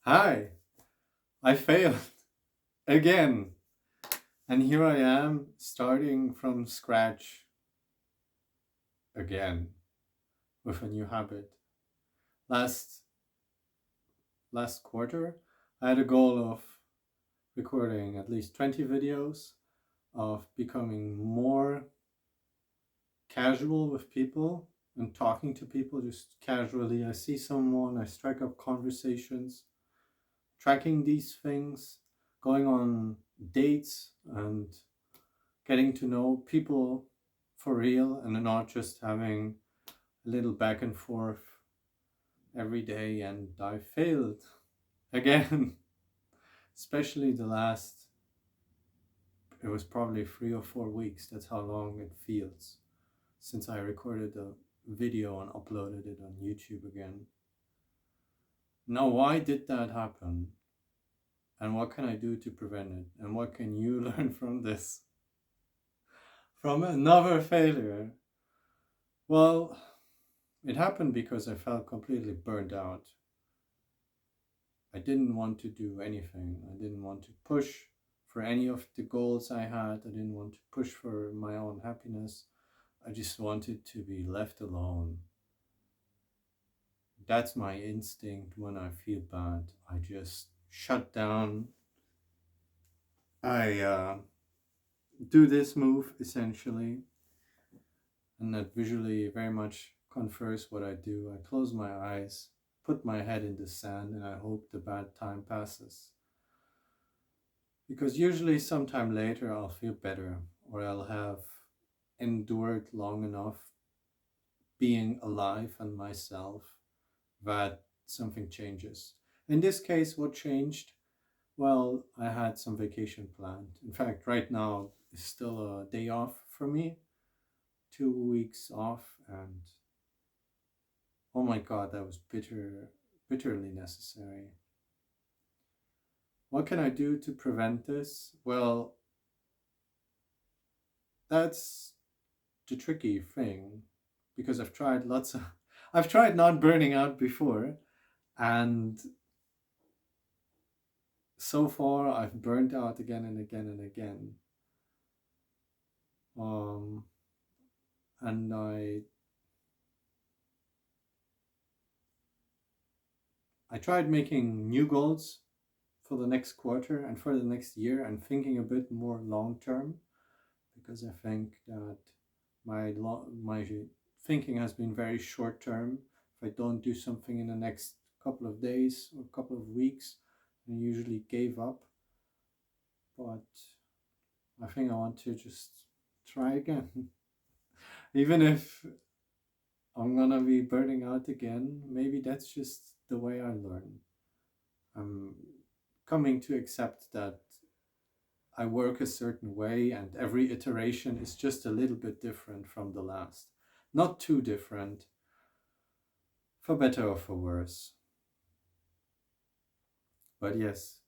Hi, I failed again. And here I am starting from scratch again with a new habit. Last last quarter, I had a goal of recording at least 20 videos, of becoming more casual with people and talking to people just casually. I see someone, I strike up conversations, tracking these things, going on dates and getting to know people for real and not just having a little back and forth every day. And I failed again, especially the last, it was probably 3 or 4 weeks. That's how long it feels since I recorded the video and uploaded it on YouTube again. Now, why did that happen? And what can I do to prevent it? And what can you learn from this? From another failure? Well, it happened because I felt completely burned out. I didn't want to do anything. I didn't want to push for any of the goals I had. I didn't want to push for my own happiness. I just wanted to be left alone. That's my instinct when I feel bad. I just shut down. I do this move essentially, and that visually very much confers what I do. I close my eyes, put my head in the sand, and I hope the bad time passes. Because usually, sometime later, I'll feel better, or I'll have endured long enough being alive and myself that something changes. In this case, what changed? Well, I had some vacation planned. In fact, right now is still a day off for me, 2 weeks off, and oh my god, that was bitterly necessary. What can I do to prevent this? Well, that's the tricky thing because I've tried not burning out before, and so far I've burned out again and again and again. Um, and I tried making new goals for the next quarter and for the next year and thinking a bit more long term because I think that my thinking has been very short term. If I don't do something in the next couple of days or couple of weeks, I usually gave up. But I think I want to just try again. Even if I'm gonna be burning out again, maybe that's just the way I learn. I'm coming to accept that I work a certain way and every iteration is just a little bit different from the last. Not too different, for better or for worse. But yes,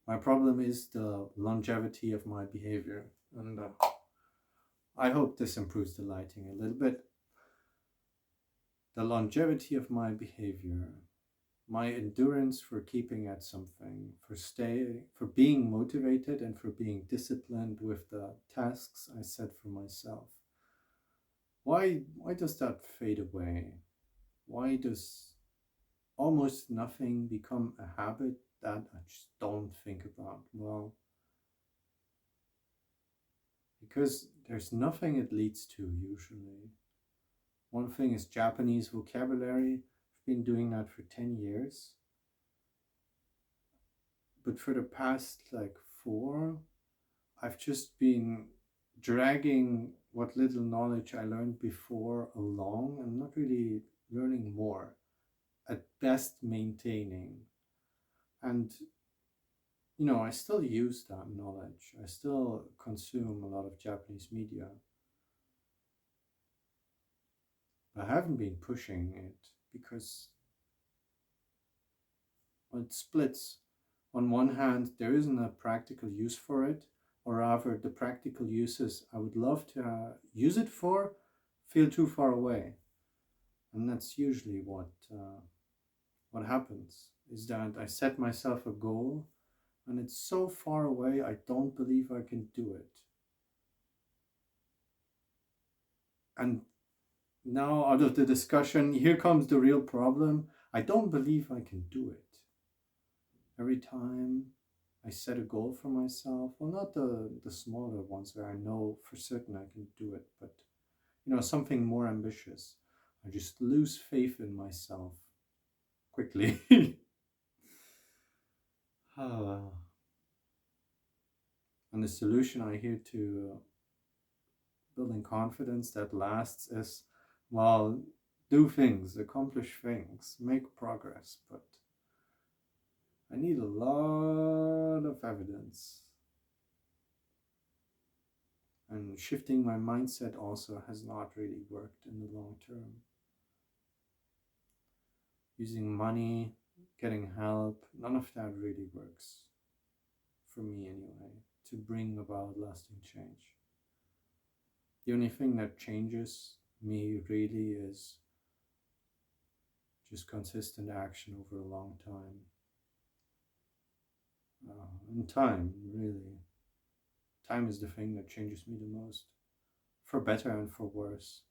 my problem is the longevity of my behavior, and I hope this improves the lighting a little bit. The longevity of my behavior, my endurance for keeping at something, for being motivated and for being disciplined with the tasks I set for myself. Why does that fade away? Why does almost nothing become a habit that I just don't think about? Well, because there's nothing it leads to usually. One thing is Japanese vocabulary. I've been doing that for 10 years. But for the past like four, I've just been dragging what little knowledge I learned before along and not really learning more, at best maintaining. And I still use that knowledge. I still consume a lot of Japanese media. I haven't been pushing it because it splits. On one hand, there isn't a practical use for it, or rather, the practical uses I would love to use it for feel too far away, and that's usually what happens. is that I set myself a goal and it's so far away, I don't believe I can do it. And now, out of the discussion, here comes the real problem. I don't believe I can do it. Every time I set a goal for myself, well, not the smaller ones where I know for certain I can do it, but something more ambitious, I just lose faith in myself quickly. And the solution I hear to building confidence that lasts is, well, do things, accomplish things, make progress, but I need a lot of evidence. And shifting my mindset also has not really worked in the long term. Using money, getting help, none of that really works. For me anyway, to bring about lasting change. The only thing that changes me really is just consistent action over a long time. And time, really. Time is the thing that changes me the most, for better and for worse.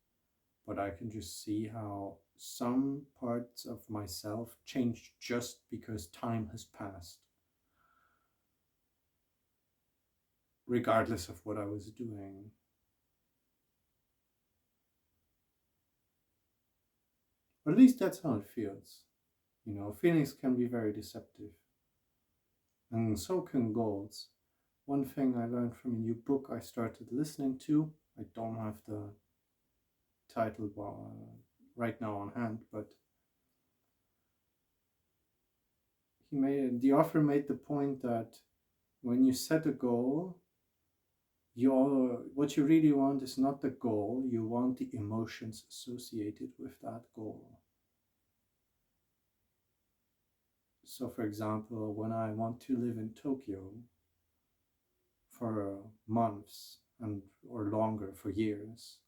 But I can just see how some parts of myself changed just because time has passed, regardless of what I was doing. Or at least that's how it feels. Feelings can be very deceptive. And so can goals. One thing I learned from a new book I started listening to, I don't have the title right now on hand, but the author made the point that when you set a goal, what you really want is not the goal, you want the emotions associated with that goal. So for example, when I want to live in Tokyo for months or longer, for years,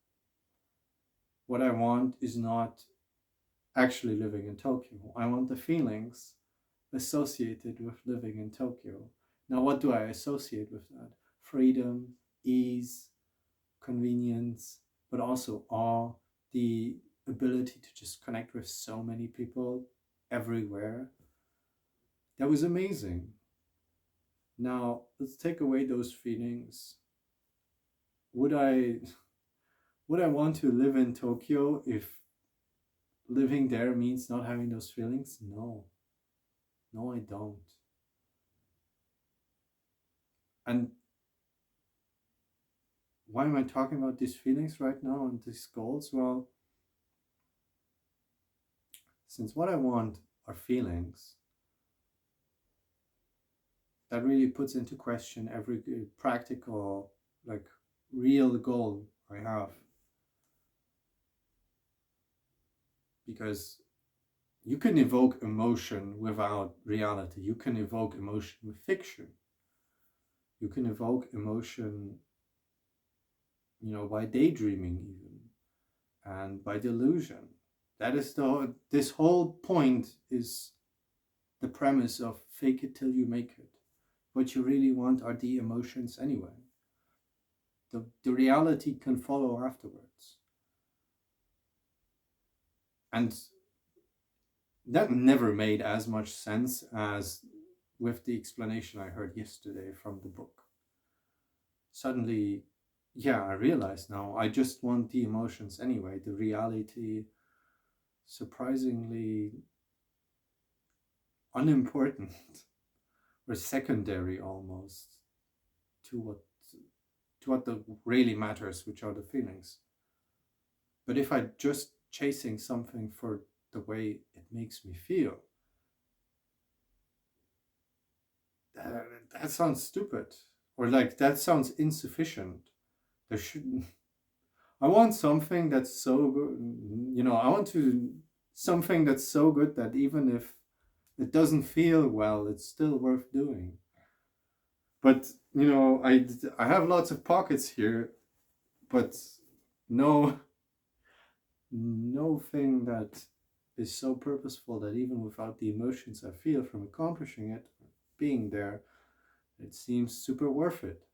what I want is not actually living in Tokyo. I want the feelings associated with living in Tokyo. Now, what do I associate with that? Freedom, ease, convenience, but also awe, the ability to just connect with so many people everywhere. That was amazing. Now, let's take away those feelings. Would I want to live in Tokyo if living there means not having those feelings? No, I don't. And why am I talking about these feelings right now and these goals? Well, since what I want are feelings, that really puts into question every practical, real goal I have. Because you can evoke emotion without reality. You can evoke emotion with fiction. You can evoke emotion, by daydreaming even, and by delusion. That is this whole point is the premise of fake it till you make it. What you really want are the emotions anyway. The reality can follow afterwards. And that never made as much sense as with the explanation I heard yesterday from the book. Suddenly, I realize now, I just want the emotions anyway. The reality, surprisingly unimportant or secondary almost to what really matters, which are the feelings. But if I just chasing something for the way it makes me feel, that sounds stupid, or that sounds insufficient. There shouldn't. I want something that's so good. I want something that's so good that even if it doesn't feel well, it's still worth doing. But I have lots of pockets here, but no thing that is so purposeful that even without the emotions I feel from accomplishing it, being there, it seems super worth it.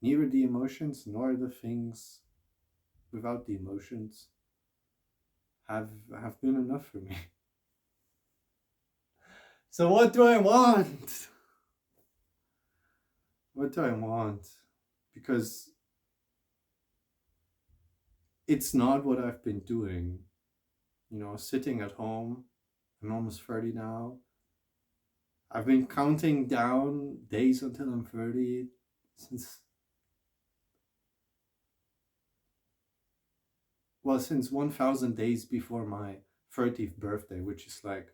Neither the emotions nor the things without the emotions have been enough for me. So what do I want? What do I want? Because it's not what I've been doing. Sitting at home. I'm almost 30 now. I've been counting down days until I'm 30 since 1,000 days before my 30th birthday, which is like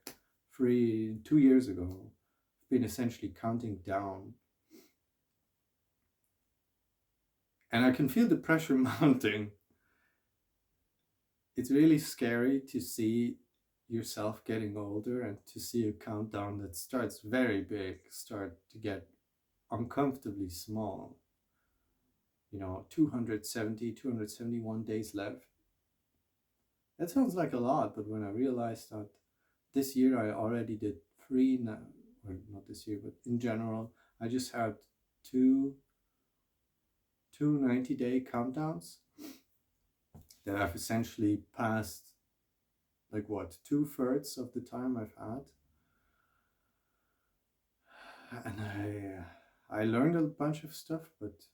2 years ago. I've been essentially counting down. And I can feel the pressure mounting. It's really scary to see yourself getting older and to see a countdown that starts very big start to get uncomfortably small. 271 days left. That sounds like a lot, but when I realized that this year I already did three, or not this year, but in general, I just had two 90-day countdowns that I've essentially passed, like what, 2/3 of the time I've had. And I learned a bunch of stuff, but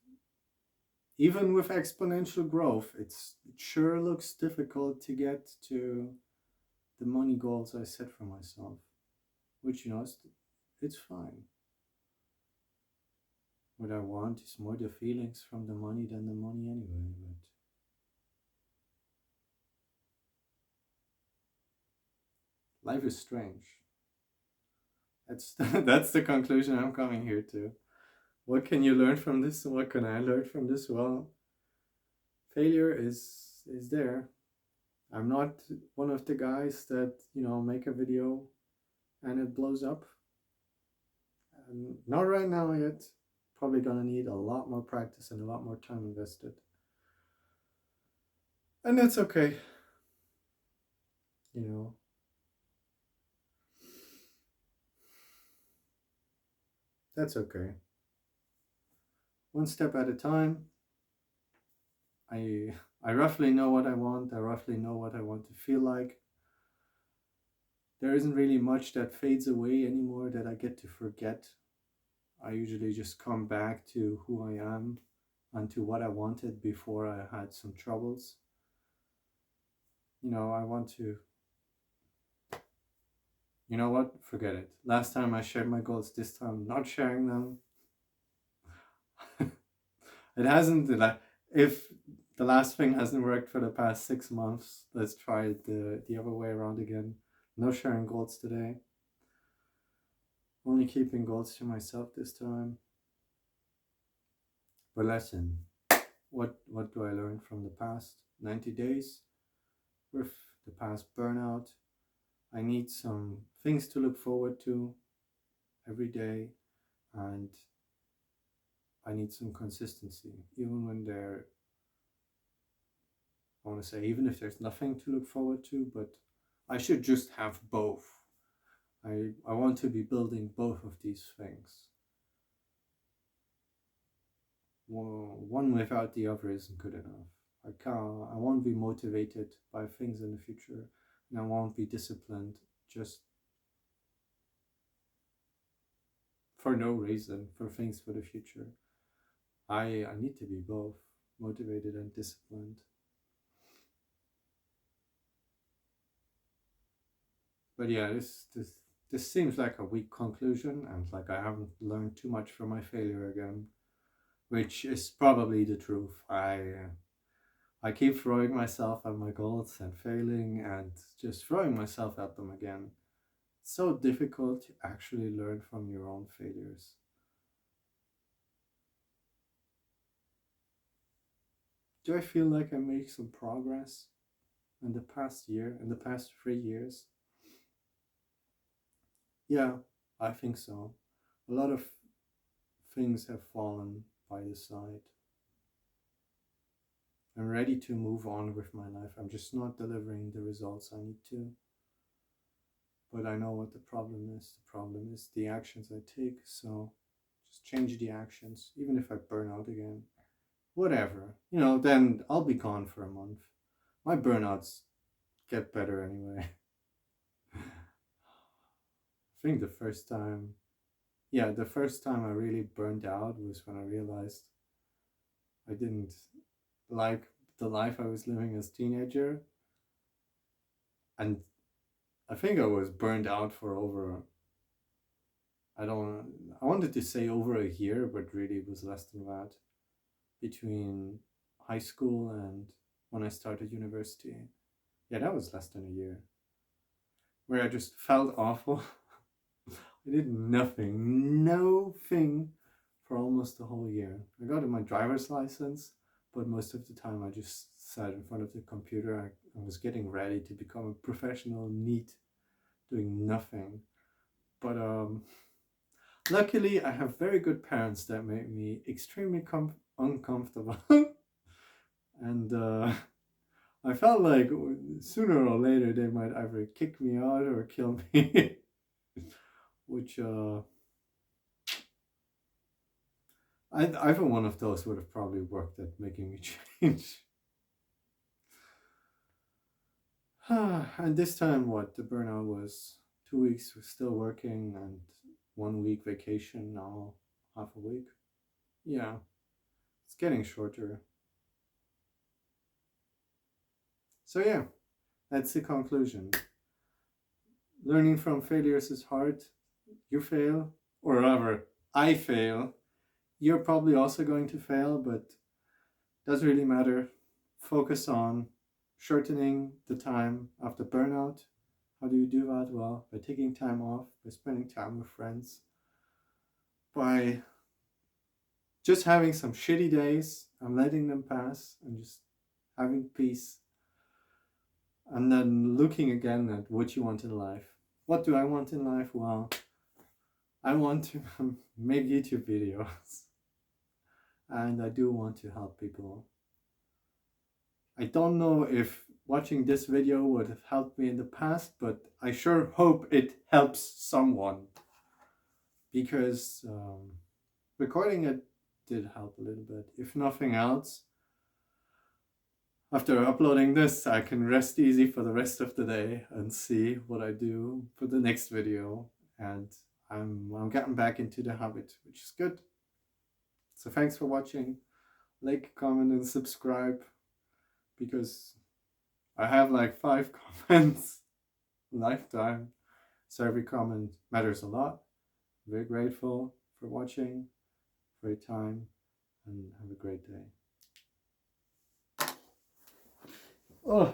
even with exponential growth, it sure looks difficult to get to the money goals I set for myself, which, it's fine. What I want is more the feelings from the money than the money anyway, but life is strange. That's the conclusion I'm coming here to. What can you learn from this? What can I learn from this? Well, failure is there. I'm not one of the guys that, make a video and it blows up. And not right now yet. Probably gonna need a lot more practice and a lot more time invested. And that's okay. That's okay. One step at a time. I roughly know what I want. I roughly know what I want to feel like. There isn't really much that fades away anymore that I get to forget. I usually just come back to who I am and to what I wanted before I had some troubles. I want to... You know what? Forget it. Last time I shared my goals, this time I'm not sharing them. It hasn't... If the last thing hasn't worked for the past 6 months, let's try it the other way around again. No sharing goals today. Only keeping goals to myself this time. But lesson. What do I learn from the past 90 days? With the past burnout, I need some things to look forward to every day, and I need some consistency, even when even if there's nothing to look forward to, but I should just have both. I want to be building both of these things. One without the other isn't good enough. I won't be motivated by things in the future, and I won't be disciplined just for no reason for things for the future. I need to be both motivated and disciplined. But yeah, this seems like a weak conclusion, and like I haven't learned too much from my failure again, which is probably the truth. I keep throwing myself at my goals and failing and just throwing myself at them again. It's so difficult to actually learn from your own failures. Do I feel like I made some progress in the past 3 years? Yeah, I think so. A lot of things have fallen by the side. I'm ready to move on with my life. I'm just not delivering the results I need to. But I know what the problem is. The problem is the actions I take. So just change the actions, even if I burn out again. Whatever. Then I'll be gone for a month. My burnouts get better anyway. I think the first time I really burned out was when I realized I didn't like the life I was living as a teenager. And I think I was burned out for over, I wanted to say over a year, but really it was less than that. Between high school and when I started university. Yeah, that was less than a year. Where I just felt awful. I did no thing for almost the whole year. I got my driver's license, but most of the time I just sat in front of the computer. I was getting ready to become a professional NEET, doing nothing. But luckily I have very good parents that made me extremely uncomfortable. And I felt like sooner or later they might either kick me out or kill me. Which either one of those would have probably worked at making me change. And this time, the burnout was 2 weeks still working and 1 week vacation, now half a week. Yeah, it's getting shorter. So yeah, that's the conclusion. Learning from failures is hard. You fail, or rather, I fail. You're probably also going to fail, but doesn't really matter. Focus on shortening the time after burnout. How do you do that? Well, by taking time off, by spending time with friends, by just having some shitty days and letting them pass and just having peace. And then looking again at what you want in life. What do I want in life? Well, I want to make YouTube videos. And I do want to help people. I don't know if watching this video would have helped me in the past, but I sure hope it helps someone. Because recording it did help a little bit. If nothing else, after uploading this, I can rest easy for the rest of the day and see what I do for the next video. And I'm getting back into the habit, which is good. So thanks for watching. Like, comment, and subscribe, because I have like 5 comments lifetime. So every comment matters a lot. I'm very grateful for watching, for your time, and have a great day. Oh.